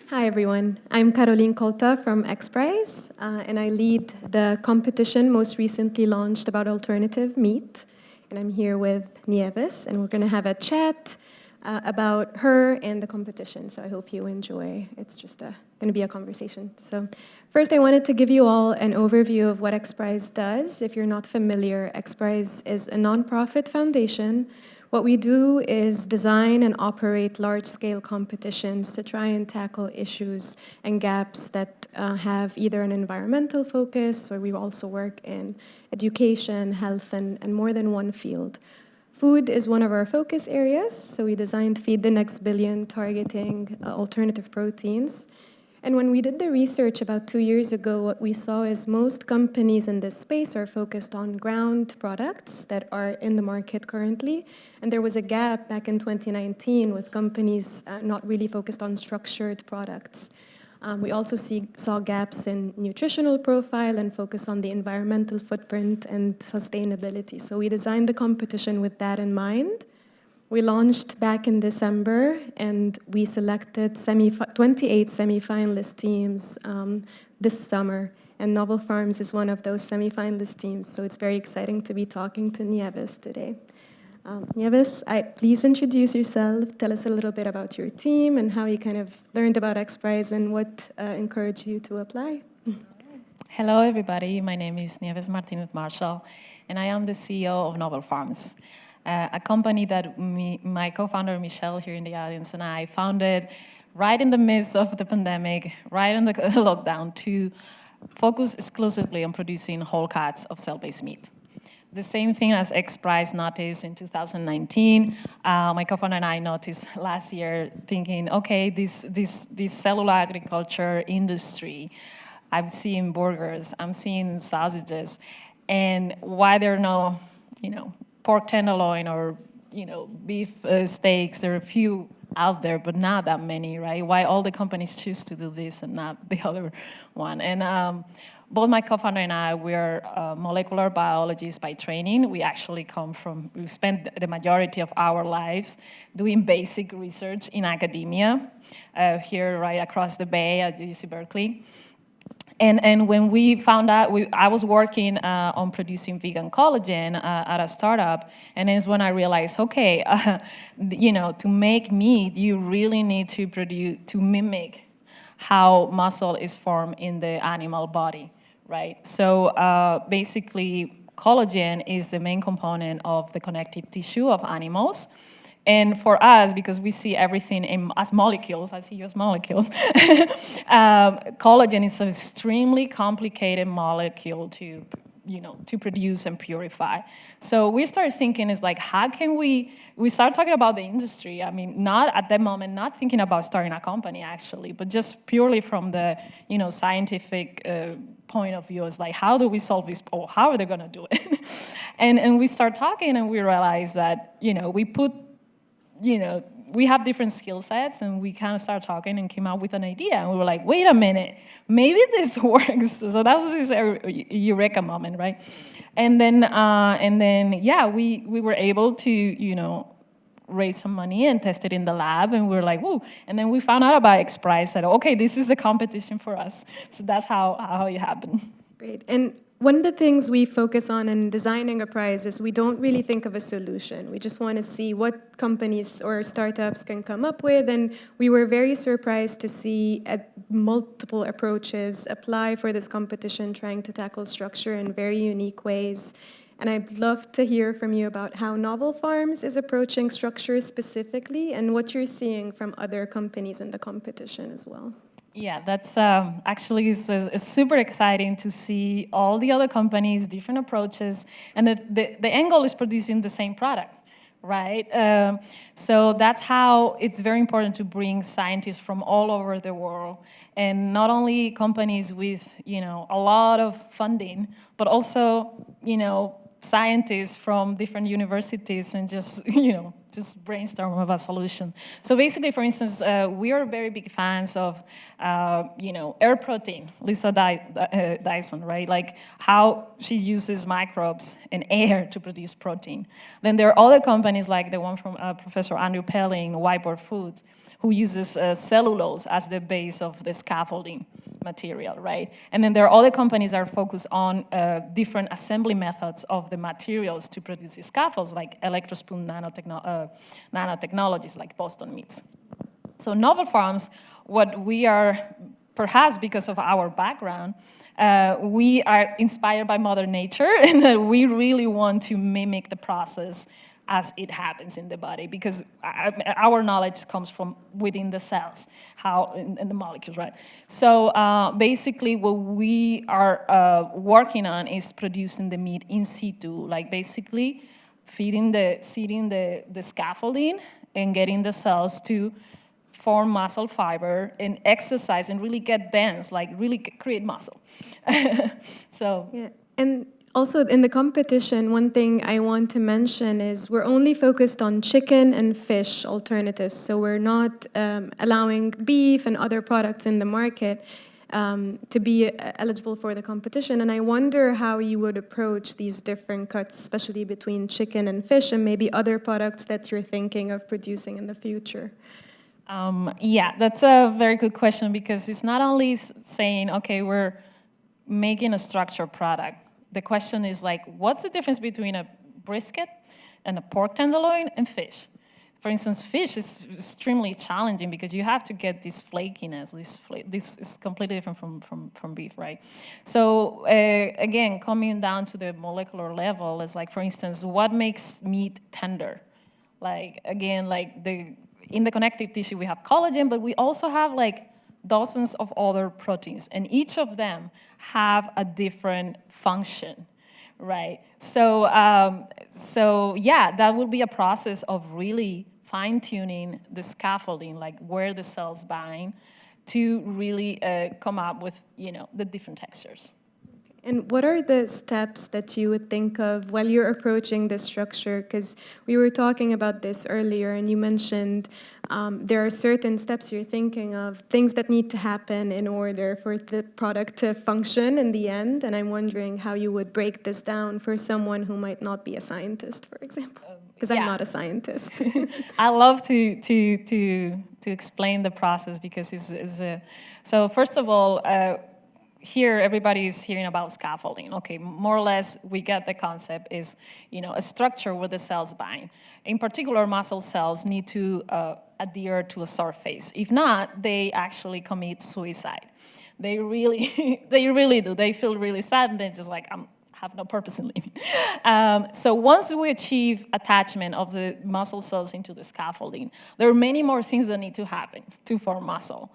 Hi, everyone. I'm Caroline Kolta from XPRIZE, and I lead the competition most recently launched about alternative meat. And I'm here with Nieves, and we're going to have a chat about her and the competition. So I hope you enjoy. It's just going to be a conversation. So first, I wanted to give you all an overview of what XPRIZE does. If you're not familiar, XPRIZE is a nonprofit foundation. What we do is design and operate large-scale competitions to try and tackle issues and gaps that have either an environmental focus, or we also work in education, health, and more than one field. Food is one of our focus areas, so we designed Feed the Next Billion, targeting alternative proteins. And when we did the research about 2 years ago, what we saw is most companies in this space are focused on ground products that are in the market currently. And there was a gap back in 2019 with companies not really focused on structured products. We also saw gaps in nutritional profile and focus on the environmental footprint and sustainability. So we designed the competition with that in mind. We launched back in December, and we selected 28 semifinalist teams this summer, and Novel Farms is one of those semifinalist teams, so it's very exciting to be talking to Nieves today. Nieves, please introduce yourself, tell us a little bit about your team and how you kind of learned about XPRIZE and what encouraged you to apply. Hello, everybody. My name is Nieves Martínez Marshall, and I am the CEO of Novel Farms. A company that my co-founder Michelle here in the audience and I founded right in the midst of the pandemic, right in the lockdown, to focus exclusively on producing whole cuts of cell-based meat. The same thing as XPRIZE noticed in 2019. My co-founder and I noticed last year, thinking, okay, this cellular agriculture industry, I'm seeing burgers, I'm seeing sausages, and why there are no, pork tenderloin or beef steaks. There are a few out there, but not that many, right? Why all the companies choose to do this and not the other one? And both my co-founder and I, we are molecular biologists by training. We actually we spent the majority of our lives doing basic research in academia here right across the bay at UC Berkeley. And when we found out, I was working on producing vegan collagen at a startup, and it's when I realized, okay, to make meat, you really need to mimic how muscle is formed in the animal body, right? So basically, collagen is the main component of the connective tissue of animals. And for us, because we see everything as molecules, I see you as molecules, collagen is an extremely complicated molecule to produce and purify. So we started thinking, how can we start talking about the industry. I mean, not at that moment, not thinking about starting a company actually, but just purely from the, scientific point of view. It's like, how do we solve this, or how are they gonna do it? and we start talking and we realize that, we have different skill sets, and we kind of started talking and came out with an idea. And we were like, wait a minute, maybe this works. So that was this eureka moment, right? And then, we were able to, raise some money and test it in the lab. And we were like, woo. And then we found out about XPRIZE, said, okay, this is the competition for us. So that's how it happened. Great. And one of the things we focus on in designing a prize is we don't really think of a solution. We just want to see what companies or startups can come up with, and we were very surprised to see multiple approaches apply for this competition, trying to tackle structure in very unique ways. And I'd love to hear from you about how Novel Farms is approaching structure specifically and what you're seeing from other companies in the competition as well. Yeah, that's actually it's super exciting to see all the other companies, different approaches, and the end goal is producing the same product, right? So that's how it's very important to bring scientists from all over the world, and not only companies with a lot of funding, but also scientists from different universities and just just brainstorm of a solution. So basically, for instance, we are very big fans of, air protein, Lisa Dyson, right? Like how she uses microbes and air to produce protein. Then there are other companies like the one from Professor Andrew Pelling, Whiteboard Foods, who uses cellulose as the base of the scaffolding material, right? And then there are other companies that are focused on different assembly methods of the materials to produce these scaffolds, like electrospoon nanotechnologies like Boston Meats. So Novel Farms, what we are, perhaps because of our background, we are inspired by Mother Nature, and we really want to mimic the process as it happens in the body, because our knowledge comes from within the cells, how in the molecules, right? So basically, what we are working on is producing the meat in situ, like basically seeding the scaffolding and getting the cells to form muscle fiber and exercise and really get dense, like really create muscle. So yeah, and also in the competition, one thing I want to mention is we're only focused on chicken and fish alternatives. So we're not allowing beef and other products in the market to be eligible for the competition. And I wonder how you would approach these different cuts, especially between chicken and fish, and maybe other products that you're thinking of producing in the future. Yeah, that's a very good question, because it's not only saying, okay, we're making a structured product. The question is like, what's the difference between a brisket and a pork tenderloin and fish? For instance, fish is extremely challenging because you have to get this flakiness. This is completely different from beef, right? So again, coming down to the molecular level is like, for instance, what makes meat tender? Like, again, like in the connective tissue, we have collagen, but we also have like dozens of other proteins, and each of them have a different function, right? So, yeah, that will be a process of really fine-tuning the scaffolding, like where the cells bind, to really come up with, the different textures. And what are the steps that you would think of while you're approaching this structure? Because we were talking about this earlier, and you mentioned there are certain steps you're thinking of, things that need to happen in order for the product to function in the end. And I'm wondering how you would break this down for someone who might not be a scientist, for example. Because I'm not a scientist. I love to explain the process, because so first of all, here, everybody is hearing about scaffolding. Okay, more or less, we get the concept is, a structure where the cells bind. In particular, muscle cells need to adhere to a surface. If not, they actually commit suicide. They really, they really do. They feel really sad, and they're just like, have no purpose in living. So once we achieve attachment of the muscle cells into the scaffolding, there are many more things that need to happen to form muscle.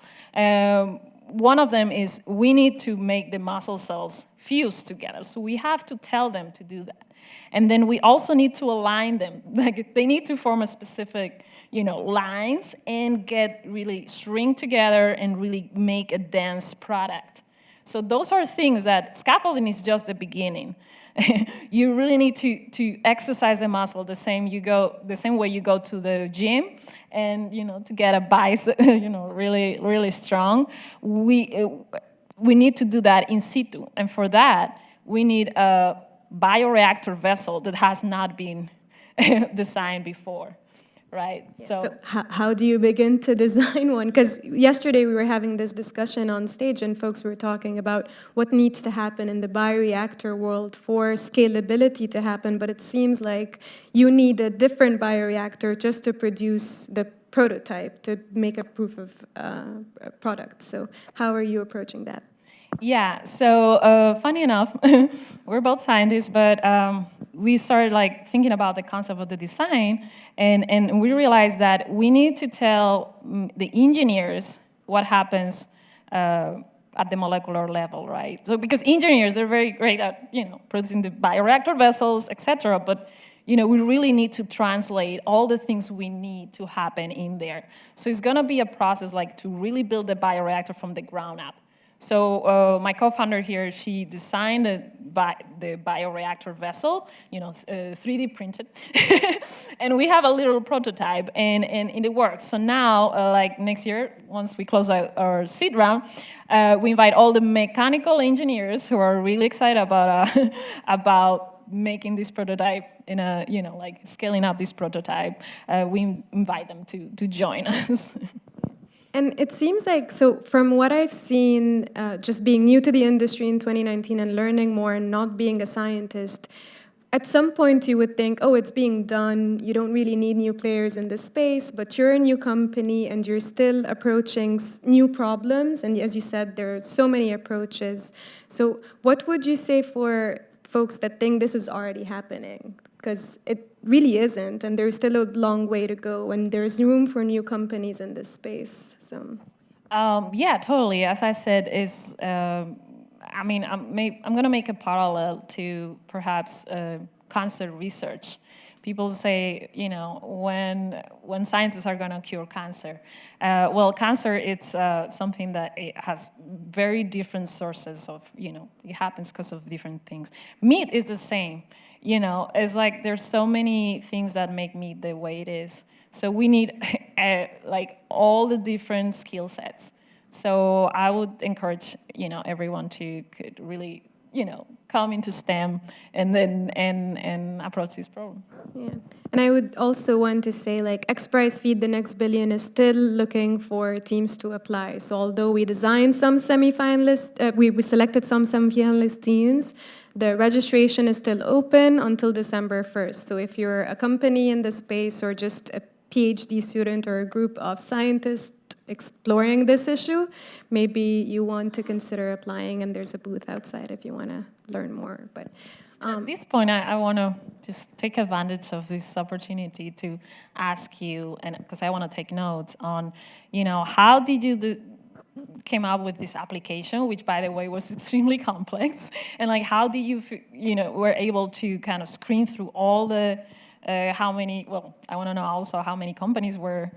One of them is we need to make the muscle cells fuse together. So we have to tell them to do that. And then we also need to align them. Like they need to form a specific, lines and get really shrink together and really make a dense product. So those are things that scaffolding is just the beginning. You really need to exercise the muscle the same way you go to the gym, and to get a bicep, really really strong. We need to do that in situ, and for that we need a bioreactor vessel that has not been designed before. Right. Yeah. So how do you begin to design one? Because yesterday we were having this discussion on stage, and folks were talking about what needs to happen in the bioreactor world for scalability to happen. But it seems like you need a different bioreactor just to produce the prototype, to make a proof of product. So how are you approaching that? Yeah, so funny enough, we're both scientists, but we started thinking about the concept of the design, and we realized that we need to tell the engineers what happens at the molecular level, right? So because engineers are very great at producing the bioreactor vessels, etc., but we really need to translate all the things we need to happen in there. So it's going to be a process to really build the bioreactor from the ground up. So my co-founder here, she designed the bioreactor vessel, 3D printed, and we have a little prototype, and it works. So now, like next year, once we close our seed round, we invite all the mechanical engineers who are really excited about making this prototype in a, like scaling up this prototype. We invite them to join us. And it seems like, so from what I've seen, just being new to the industry in 2019 and learning more and not being a scientist, at some point you would think, oh, it's being done, you don't really need new players in this space, but you're a new company and you're still approaching new problems. And as you said, there are so many approaches. So what would you say for folks that think this is already happening? Because it really isn't, and there's still a long way to go, and there's room for new companies in this space. So, yeah, totally. As I said, I'm going to make a parallel to perhaps cancer research. People say, when scientists are going to cure cancer. Well, cancer, it's something that it has very different sources of, it happens because of different things. Meat is the same. It's like there's so many things that make meat the way it is. So we need like all the different skill sets. So I would encourage, everyone to could really, come into STEM and then and approach this problem. yeah. And I would also want to say, like, XPRIZE Feed the Next Billion is still looking for teams to apply. So although we designed some semifinalists, we selected some semifinalist teams, the registration is still open until December 1st. So if you're a company in the space or just a PhD student or a group of scientists exploring this issue, maybe you want to consider applying, and there's a booth outside if you want to learn more. But at this point, I want to just take advantage of this opportunity to ask you, and because I want to take notes on, how did you came up with this application, which, by the way, was extremely complex, and like how did you, were able to kind of screen through all the how many? Well, I want to know also how many companies were,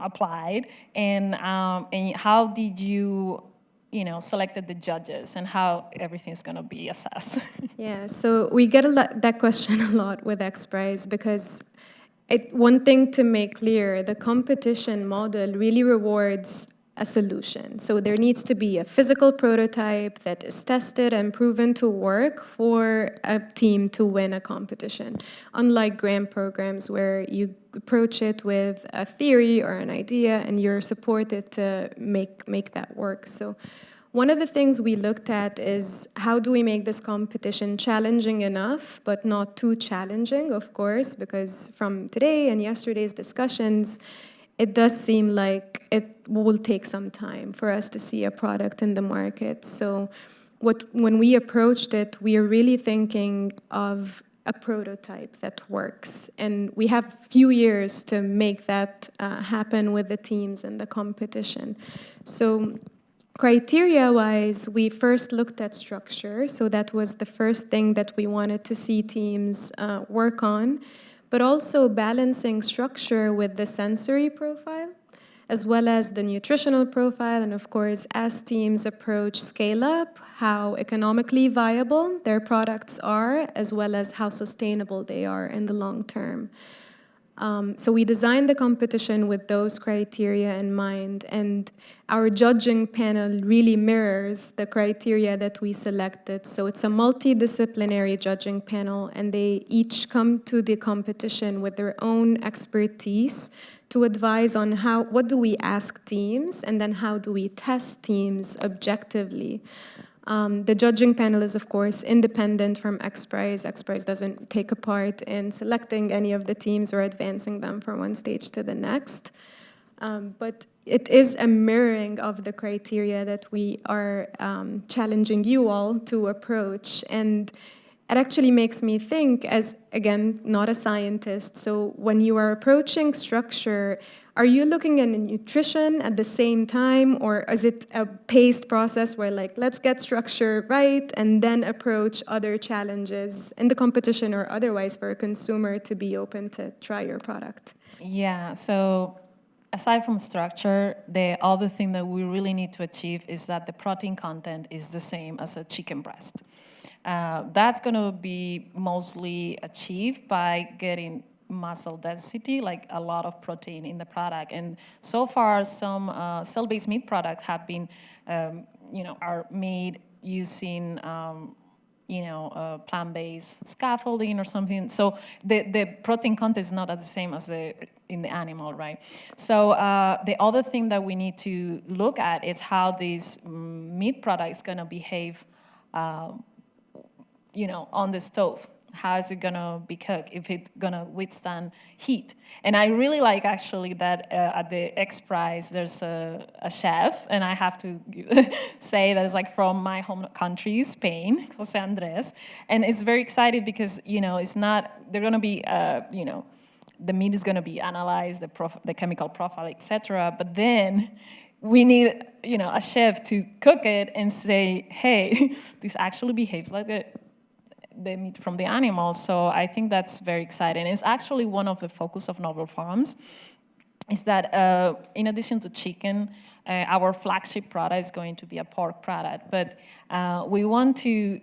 applied, and how did you, selected the judges, and how everything's going to be assessed. yeah, so we get that question a lot with XPRIZE because one thing to make clear, the competition model really rewards a solution. So there needs to be a physical prototype that is tested and proven to work for a team to win a competition. Unlike grant programs where you approach it with a theory or an idea and you're supported to make that work. So one of the things we looked at is how do we make this competition challenging enough, but not too challenging, of course, because from today and yesterday's discussions, it does seem like it will take some time for us to see a product in the market. So when we approached it, we are really thinking of a prototype that works. And we have few years to make that happen with the teams and the competition. So criteria-wise, we first looked at structure. So that was the first thing that we wanted to see teams work on, but also balancing structure with the sensory profile, as well as the nutritional profile, and of course, as teams approach scale-up, how economically viable their products are, as well as how sustainable they are in the long term. So we designed the competition with those criteria in mind, and our judging panel really mirrors the criteria that we selected. So it's a multidisciplinary judging panel, and they each come to the competition with their own expertise to advise on what do we ask teams, and then how do we test teams objectively. The judging panel is, of course, independent from XPRIZE. XPRIZE doesn't take a part in selecting any of the teams or advancing them from one stage to the next. But it is a mirroring of the criteria that we are challenging you all to approach. And it actually makes me think, as, again, not a scientist, so when you are approaching structure, are you looking at nutrition at the same time, or is it a paced process where, like, let's get structure right and then approach other challenges in the competition or otherwise for a consumer to be open to try your product? Yeah, so aside from structure, the other thing that we really need to achieve is that the protein content is the same as a chicken breast. That's going to be mostly achieved by getting muscle density, like a lot of protein in the product. And so far, some cell-based meat products have been, are made using, plant-based scaffolding or something. So the protein content is not the same as in the animal, right? So the other thing that we need to look at is how this meat product is going to behave on the stove. How is it gonna be cooked, if it's gonna withstand heat? And I really like actually that at the XPRIZE there's a chef, and I have to say that it's like from my home country, Spain, Jose Andres, and it's very excited because it's not, they're gonna be the meat is gonna be analyzed, the chemical profile, etc. But then we need a chef to cook it and say, hey, this actually behaves like the meat from the animal. So I think that's very exciting. It's actually one of the focus of Novel Farms, is that in addition to chicken, our flagship product is going to be a pork product. But we want to,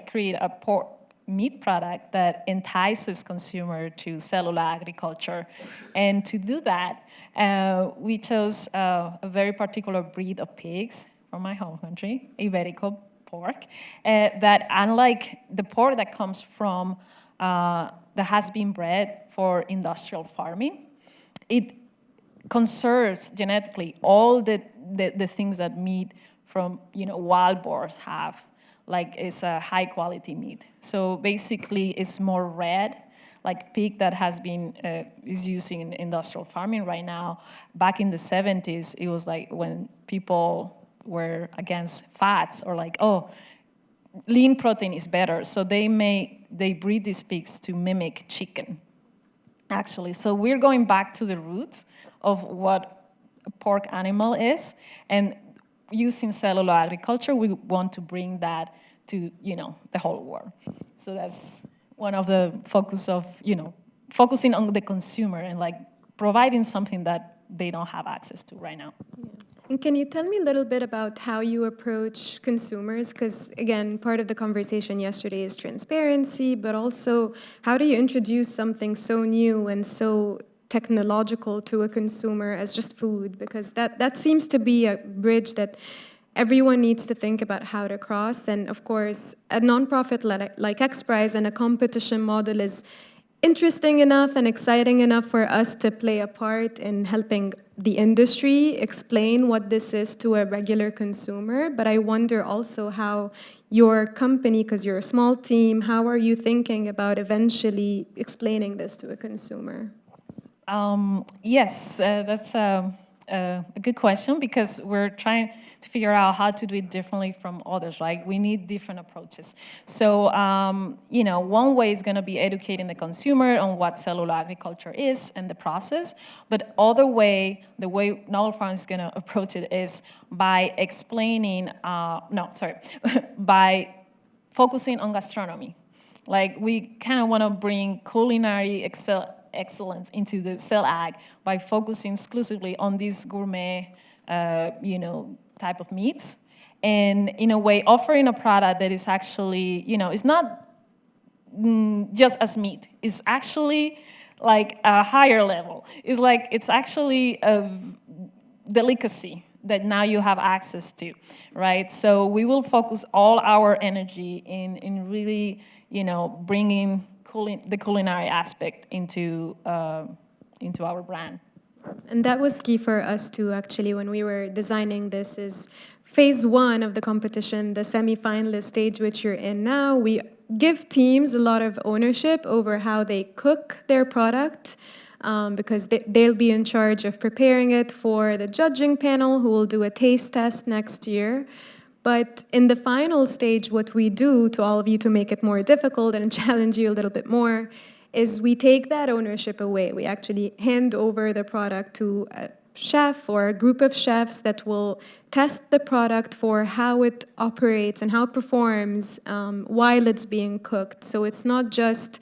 create a pork meat product that entices consumer to cellular agriculture. And to do that, we chose a very particular breed of pigs from my home country, Iberico pork, that unlike the pork that comes from, that has been bred for industrial farming, it conserves genetically all the things that meat from wild boars have. Like it's a high quality meat. So basically it's more red, like pig that has been, is used in industrial farming right now. Back in the 70s, it was like when people were against fats, or like, oh, lean protein is better. So they breed these pigs to mimic chicken, actually. So we're going back to the roots of what a pork animal is, and using cellular agriculture, we want to bring that to, the whole world. So that's one of the focus of, focusing on the consumer and like providing something that they don't have access to right now. Yeah. And can you tell me a little bit about how you approach consumers? Because again, part of the conversation yesterday is transparency, but also how do you introduce something so new and so technological to a consumer as just food? Because that seems to be a bridge that everyone needs to think about how to cross. And of course, a nonprofit like XPRIZE and a competition model is interesting enough and exciting enough for us to play a part in helping the industry explain what this is to a regular consumer. But I wonder also how your company, because you're a small team, how are you thinking about eventually explaining this to a consumer? Yes, that's a good question, because we're trying to figure out how to do it differently from others, right? We need different approaches. So, one way is going to be educating the consumer on what cellular agriculture is and the process. But the way Novel Farms is going to approach it is by explaining, by focusing on gastronomy. Like, we kind of want to bring culinary excellence into the cell ag by focusing exclusively on these gourmet, type of meats, and in a way offering a product that is actually, it's not just as meat. It's actually like a higher level. It's actually a delicacy that now you have access to, right? So we will focus all our energy in really, bringing the culinary aspect into our brand. And that was key for us too, actually, when we were designing this. Is phase one of the competition, the semi-finalist stage, which you're in now, we give teams a lot of ownership over how they cook their product, because they'll be in charge of preparing it for the judging panel, who will do a taste test next year. But in the final stage, what we do to all of you to make it more difficult and challenge you a little bit more is we take that ownership away. We actually hand over the product to a chef or a group of chefs that will test the product for how it operates and how it performs while it's being cooked. So it's not just,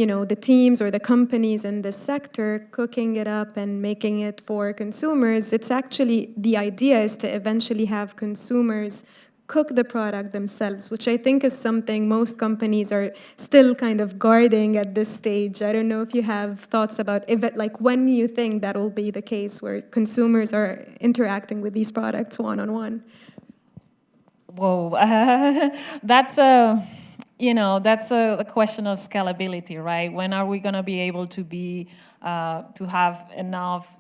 the teams or the companies in this sector cooking it up and making it for consumers. It's actually, the idea is to eventually have consumers cook the product themselves, which I think is something most companies are still kind of guarding at this stage. I don't know if you have thoughts about when you think that will be the case where consumers are interacting with these products one-on-one. Whoa, that's a question of scalability, right? When are we going to be able to have enough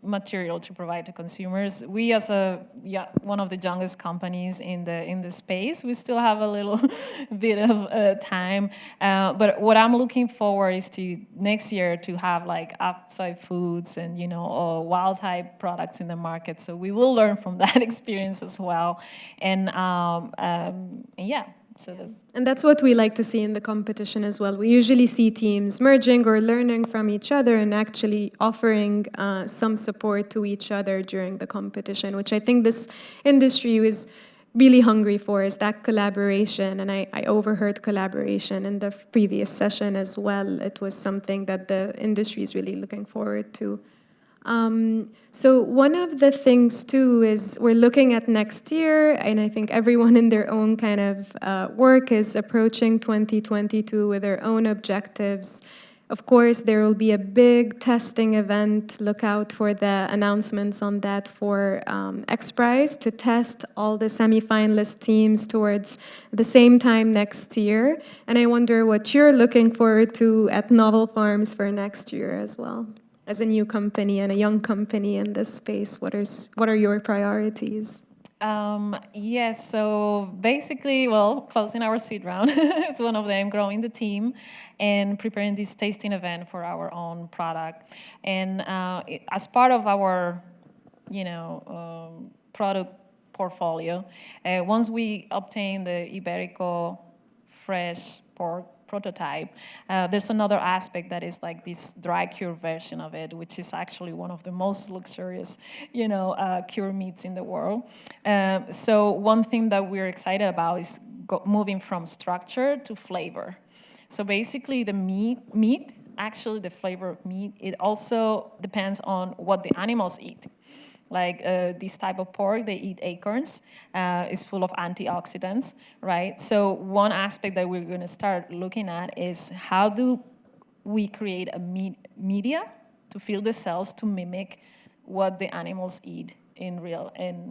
material to provide to consumers? We, as one of the youngest companies in the space, we still have a little bit of time. But what I'm looking forward is to next year to have like upside foods and wild type products in the market. So we will learn from that experience as well. And yeah. And that's what we like to see in the competition as well. We usually see teams merging or learning from each other and actually offering some support to each other during the competition, which I think this industry is really hungry for, is that collaboration. And I overheard collaboration in the previous session as well. It was something that the industry is really looking forward to. So one of the things too is we're looking at next year, and I think everyone in their own kind of work is approaching 2022 with their own objectives. Of course, there will be a big testing event. Look out for the announcements on that for XPRIZE to test all the semi-finalist teams towards the same time next year. And I wonder what you're looking forward to at Novel Farms for next year as well. As a new company and a young company in this space, what are your priorities? Yes, so basically, closing our seed round is one of them, growing the team, and preparing this tasting event for our own product. And as part of our, product portfolio, once we obtain the Iberico fresh pork prototype, there's another aspect that is like this dry cure version of it, which is actually one of the most luxurious, cure meats in the world. So one thing that we're excited about is moving from structure to flavor. So basically the meat, actually the flavor of meat, it also depends on what the animals eat. Like this type of pork, they eat acorns, is full of antioxidants, right? So one aspect that we're going to start looking at is how do we create a media to fill the cells to mimic what the animals eat in the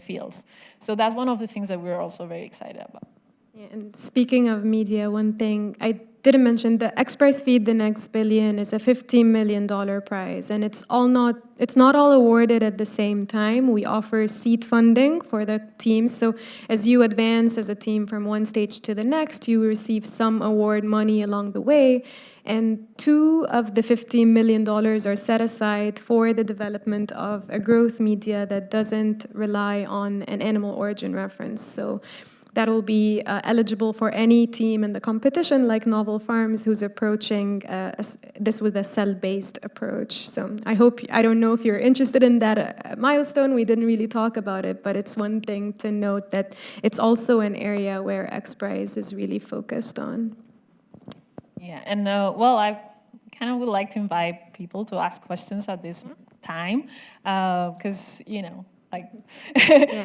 fields. So that's one of the things that we're also very excited about. Yeah, and speaking of media, one thing I didn't mention, the XPRIZE Feed the Next Billion is a $15 million prize, and it's not all awarded at the same time. We offer seed funding for the teams, so as you advance as a team from one stage to the next, you receive some award money along the way, and 2 of the $15 million are set aside for the development of a growth media that doesn't rely on an animal origin reference. So that'll be eligible for any team in the competition, like Novel Farms, who's approaching this with a cell-based approach. So I don't know if you're interested in that milestone. We didn't really talk about it, but it's one thing to note that it's also an area where XPRIZE is really focused on. Yeah, and I kind of would like to invite people to ask questions at this time, because,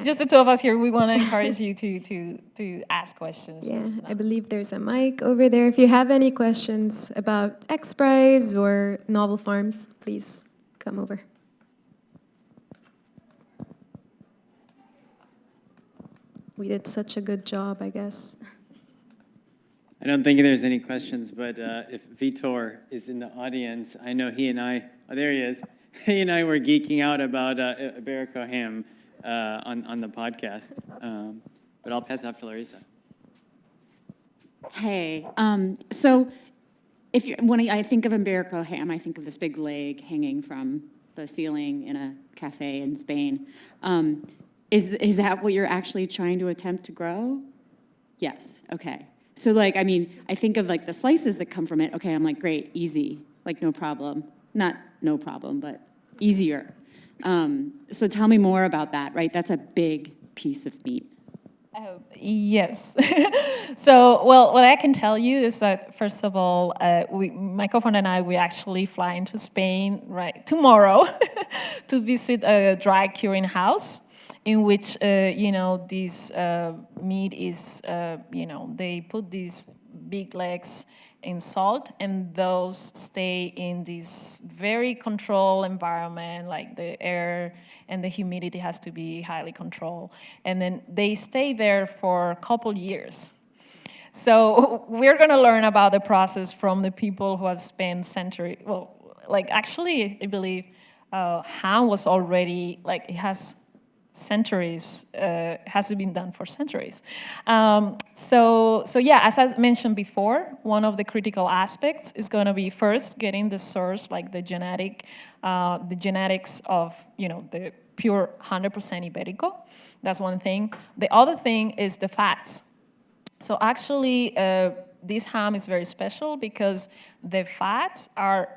just the two of us here, we want to encourage you to ask questions. Yeah, I believe there's a mic over there. If you have any questions about XPRIZE or Novel Farms, please come over. We did such a good job, I guess. I don't think there's any questions, but if Vitor is in the audience, I know he and I, there he is, he and I were geeking out about Iberico ham on the podcast, but I'll pass it off to Larissa. Hey, so when I think of Iberico ham, I think of this big leg hanging from the ceiling in a cafe in Spain. Is that what you're actually trying to attempt to grow? Yes, okay. So I think of the slices that come from it. Okay, I'm like, great, easy, no problem. Not no problem, but easier. So tell me more about that, right? That's a big piece of meat. Yes. So, well, what I can tell you is that, first of all, my co-founder and I, we actually fly into Spain right tomorrow to visit a dry curing house in which, this meat is, they put these big legs in salt, and those stay in this very controlled environment, like the air and the humidity has to be highly controlled. And then they stay there for a couple years. So we're gonna learn about the process from the people who have spent centuries, actually, I believe ham was already, it has centuries, has been done for centuries. So yeah, as I mentioned before, one of the critical aspects is going to be first getting the source, like the genetics of, the pure 100% Iberico. That's one thing. The other thing is the fats. So actually, this ham is very special because the fats are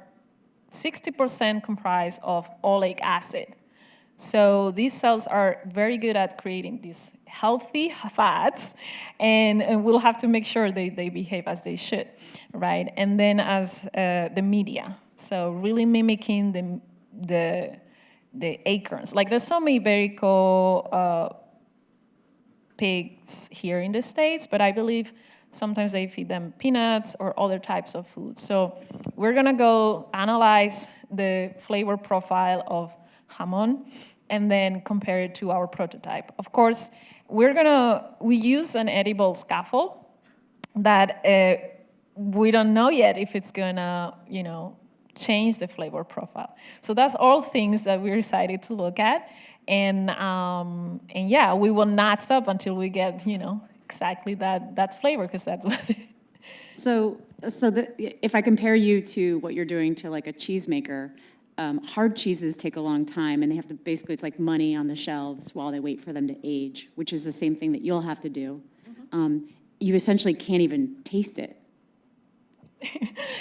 60% comprised of oleic acid. So these cells are very good at creating these healthy fats, and we'll have to make sure they behave as they should, right? And then as the media, so really mimicking the acorns. Like there's some Iberico pigs here in the States, but I believe sometimes they feed them peanuts or other types of food. So we're gonna go analyze the flavor profile of jamon, and then compare it to our prototype. Of course, we use an edible scaffold that we don't know yet if it's gonna, change the flavor profile. So that's all things that we're excited to look at, and yeah, we will not stop until we get, exactly that flavor, because that's what. So if I compare you to what you're doing to like a cheesemaker, hard cheeses take a long time, and they have to basically, it's like money on the shelves while they wait for them to age, which is the same thing that you'll have to do. You essentially can't even taste it.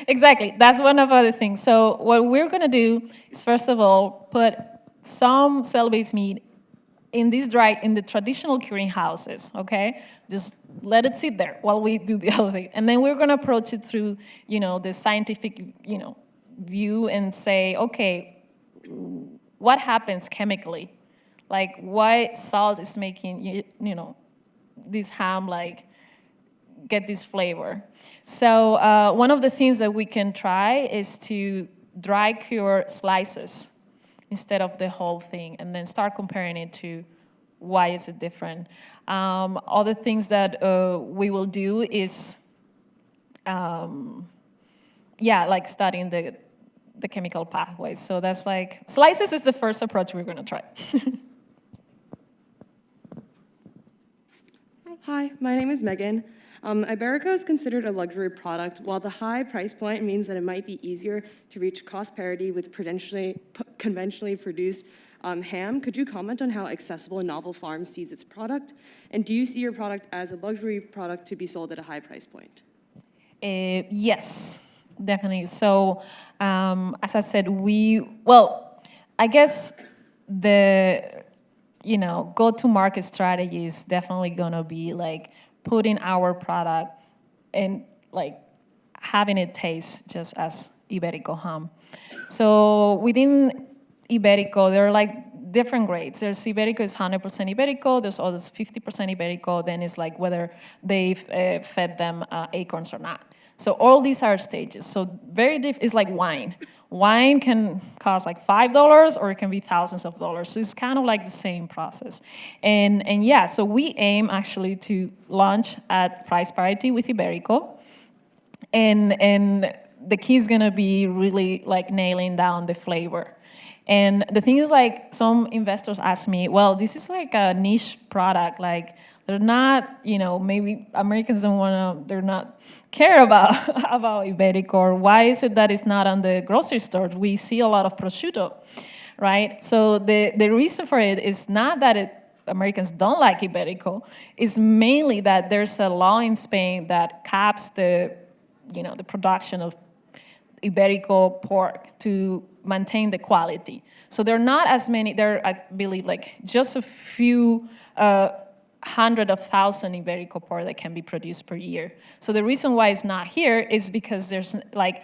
Exactly, that's one of the things. So what we're gonna do is, first of all, put some cell-based meat in the traditional curing houses, okay? Just let it sit there while we do the other thing. And then we're gonna approach it through, the scientific, view and say, okay, what happens chemically? Like why salt is making, this ham get this flavor. So one of the things that we can try is to dry cure slices instead of the whole thing, and then start comparing it to why is it different. Other things that we will do is, studying the chemical pathways. So that's slices is the first approach we're gonna try. Hi, my name is Megan. Iberico is considered a luxury product. While the high price point means that it might be easier to reach cost parity with conventionally produced ham, could you comment on how accessible Novel Farms sees its product? And do you see your product as a luxury product to be sold at a high price point? Yes, definitely. So, as I said, I guess the, go-to-market strategy is definitely gonna be putting our product and having it taste just as Iberico ham. So within Iberico, there are different grades. There's Iberico is 100% Iberico, there's others 50% Iberico, then it's whether they've fed them acorns or not. So all these are stages. So it's like wine. Wine can cost $5 or it can be thousands of dollars. So it's kind of the same process. And yeah, so we aim actually to launch at price parity with Iberico. And the key is gonna be really nailing down the flavor. And the thing is some investors ask me, well, this is a niche product, they're not, maybe Americans they're not care about Iberico, or why is it that it's not on the grocery store? We see a lot of prosciutto, right? So the reason for it is not that Americans don't like Iberico, it's mainly that there's a law in Spain that caps the production of Iberico pork to maintain the quality. So there are not as many, I believe just a few hundreds of thousands Iberico pork that can be produced per year. So the reason why it's not here is because there's like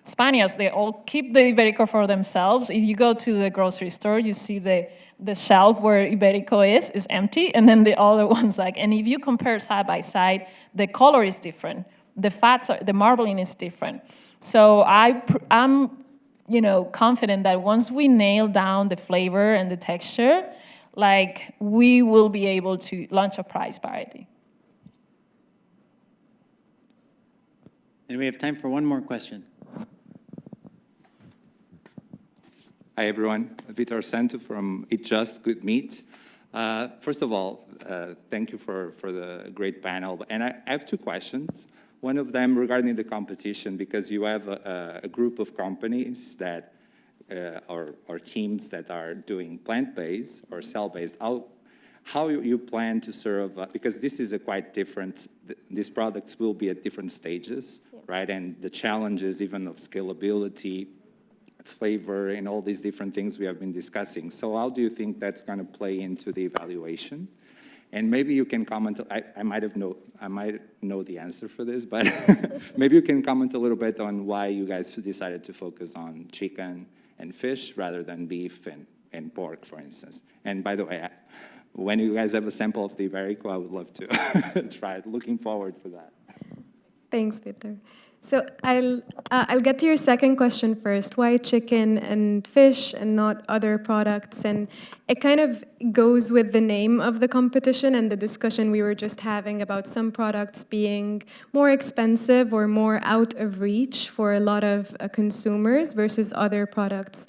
Spaniards, they all keep the Iberico for themselves. If you go to the grocery store, you see the shelf where Iberico is empty, and then the other ones and if you compare side by side, the color is different. The fats, the marbling is different. So I'm confident that once we nail down the flavor and the texture, we will be able to launch a price parity. And we have time for one more question. Hi, everyone. Vitor Santo from Eat Just Good Meat. First of all, thank you for the great panel. And I have two questions. One of them regarding the competition, because you have a group of companies that, or teams that are doing plant-based or cell-based. How you plan to serve, because this is a quite different, these products will be at different stages, right? And the challenges even of scalability, flavor, and all these different things we have been discussing. So how do you think that's going to play into the evaluation? And maybe you can comment, I might know the answer for this, but maybe you can comment a little bit on why you guys decided to focus on chicken and fish rather than beef and pork, for instance. And by the way, when you guys have a sample of the Iberico, I would love to try it. Looking forward for that. Thanks, Peter. So I'll get to your second question first. Why chicken and fish and not other products? And it kind of goes with the name of the competition and the discussion we were just having about some products being more expensive or more out of reach for a lot of consumers versus other products.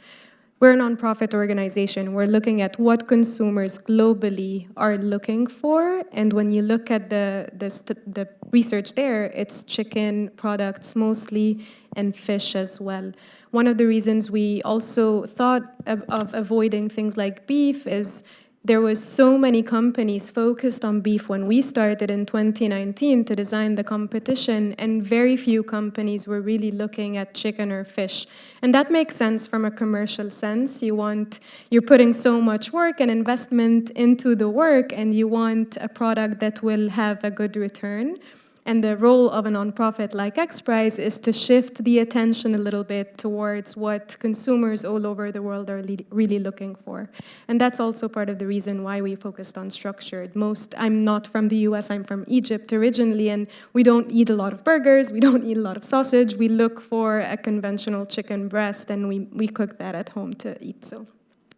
We're a nonprofit organization. We're looking at what consumers globally are looking for, and when you look at the research there, it's chicken products mostly and fish as well. One of the reasons we also thought of avoiding things like beef is there was so many companies focused on beef when we started in 2019 to design the competition, and very few companies were really looking at chicken or fish. And that makes sense from a commercial sense. You're putting so much work and investment into the work, and you want a product that will have a good return. And the role of a nonprofit like XPRIZE is to shift the attention a little bit towards what consumers all over the world are really looking for. And that's also part of the reason why we focused on structured. I'm not from the US, I'm from Egypt originally, and we don't eat a lot of burgers, we don't eat a lot of sausage. We look for a conventional chicken breast, and we cook that at home to eat. So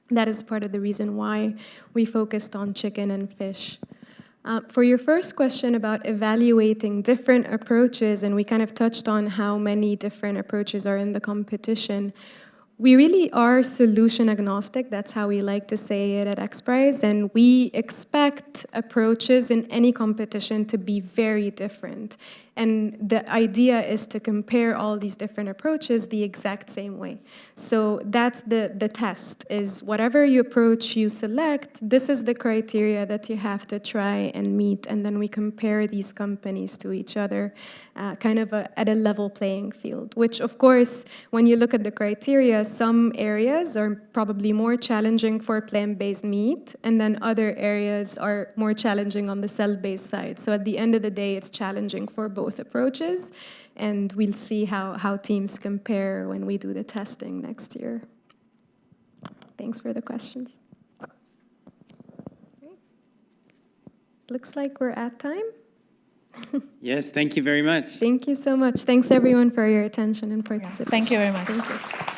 that is part of the reason why we focused on chicken and fish. For your first question about evaluating different approaches, and we kind of touched on how many different approaches are in the competition, we really are solution agnostic. That's how we like to say it at XPRIZE, and we expect approaches in any competition to be very different. And the idea is to compare all these different approaches the exact same way. So that's the test, is whatever approach you select, this is the criteria that you have to try and meet, and then we compare these companies to each other kind of at a level playing field, which of course, when you look at the criteria, some areas are probably more challenging for plant-based meat, and then other areas are more challenging on the cell-based side. So at the end of the day, it's challenging for both approaches, and we'll see how teams compare when we do the testing next year. Thanks for the questions. Looks like we're at time. Yes, thank you very much. Thank you so much. Thanks everyone for your attention and participation. Thank you very much. Thank you.